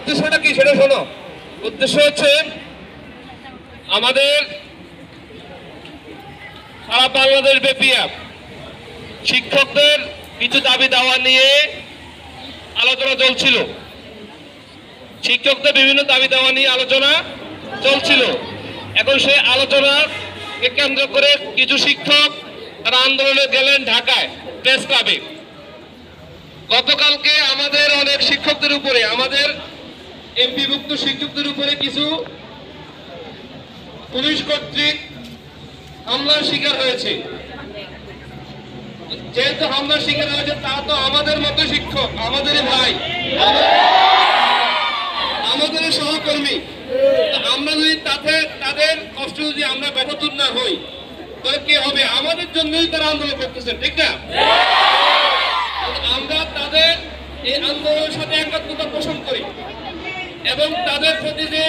উদ্দেশ্যটা কি সেটা শোনো। উদ্দেশ্য হচ্ছে আমাদের সারা বাংলাদেশ ব্যাপী শিক্ষকদের কিছু দাবি দাওয়া নিয়ে আলোচনা চলছিল। শিক্ষকদের বিভিন্ন দাবি দাওয়া নিয়ে আলোচনা চলছিল। এখন সেই আলোচনাকে কেন্দ্র করে কিছু শিক্ষক তারা আন্দোলনে গেলেন ঢাকায় প্রেস ক্লাবে। গতকালকে আমাদের অনেক শিক্ষকদের উপরে, আমাদের এমপিভুক্ত শিক্ষকদের উপরে কিছু পুলিশ কর্তৃক হামলার শিকার হয়েছে। যেহেতু হামলার শিকার হয়েছে তা তো আমাদের মতো শিক্ষক, আমাদেরই ভাই, আমাদের সহকর্মী। আমরা যদি তাদের কষ্ট যদি আমরা ব্যথিত না হই তাহলে কে হবে? আমাদের জন্যই তারা আন্দোলন করতেছেন, ঠিক না? আমরা তাদের এই আন্দোলনের সাথে একাত্মতা পোষণ করি এবং তাদের প্রতি যে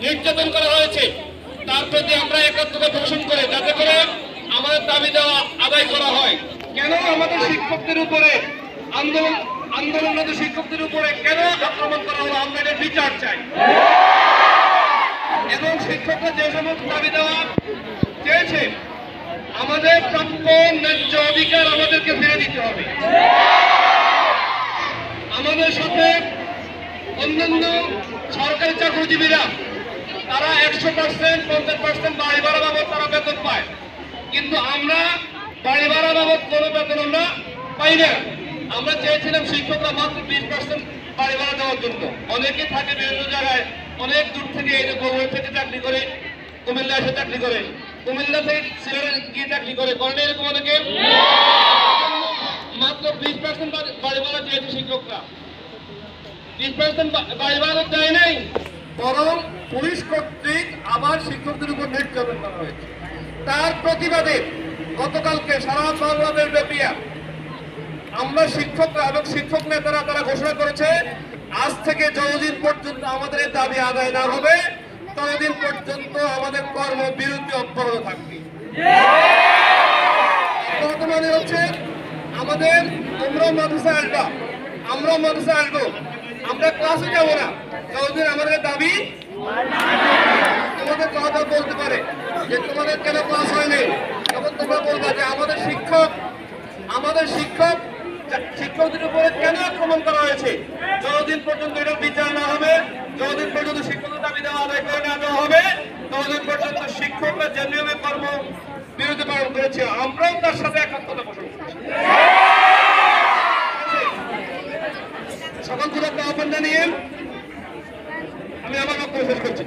নির্যাতন করা হয়েছে তার প্রতি আমরা একাত্মতা পোষণ করি, যাতে করে আমাদের দাবি দেওয়া আদায় করা হয়। কেন আমাদের শিক্ষকদের উপরে আন্দোলনরত শিক্ষকদের উপরে কেন আক্রমণ করা হলো? আমরা এটা বিচার চাই এবং শিক্ষকরা যে সমস্ত দাবি দেওয়া চেয়েছে আমাদের প্রাপ্য ন্যায্য অধিকার আমাদেরকে ফিরে দিতে হবে। আমাদের সাথে অন্যান্য সরকারি চাকরিজীবীরা তারা 100%, 50% বাড়ি ভাড়া বাবদ তারা বেতন পায়, কিন্তু আমরা বাড়ি ভাড়া বাবদ কোনো বেতন আমরা পাই না। আমরা চেয়েছিলাম শিক্ষকরা মাত্র 20% বাড়ি ভাড়া দেওয়ার জন্য। অনেকে থাকে বিভিন্ন জায়গায়, অনেক দূর থেকে এরকম থেকে চাকরি করে, কুমিল্লা এসে চাকরি করে, কুমিল্লা থেকে সিলেটে গিয়ে চাকরি করে, করেন এরকম অনেকে। মাত্র 20% বাড়ি ভাড়া চেয়েছে শিক্ষকরা, 20% বাড়ি ভাড়া দেয় নাই, বরং পুলিশ কর্তৃক আবার শিক্ষকদের উপর নির্যাতন করা হয়েছে। তার প্রতিবাদে গতকালকে সারা বাংলাদেশ ব্যাপী আমরা শিক্ষকরা এবং শিক্ষক নেতারা তারা ঘোষণা করেছে আজ থেকে যতদিন পর্যন্ত আমাদের এই দাবি আদায় না হবে ততদিন পর্যন্ত আমাদের কর্মবিরতি অব্যাহত থাকবে। বর্তমানে হচ্ছে আমাদের আমরাও মাদ্রাসায় আসবো, আমরা ক্লাসে যাবো না যতদিন আমাদের দাবি। তোমাদের কথা বলতে পারে যে তোমাদের কেন ক্লাস হয়নি, তখন তোমরা বলবা যে আমাদের শিক্ষকদের উপরে কেন আক্রমণ করা হয়েছে। যতদিন পর্যন্ত এটা বিচার না হবে, যতদিন পর্যন্ত শিক্ষকদের দাবি দেওয়া আদায় করে না দেওয়া হবে, ততদিন পর্যন্ত শিক্ষকরা যে নিয়মে কর্ম বিরতি পালন করেছে আমরাও তার সাথে একাত্মতা পোষণ করছি। সকল গুলো আহ্বান জানিয়ে আমি আমার বক্তব্য শেষ করছি।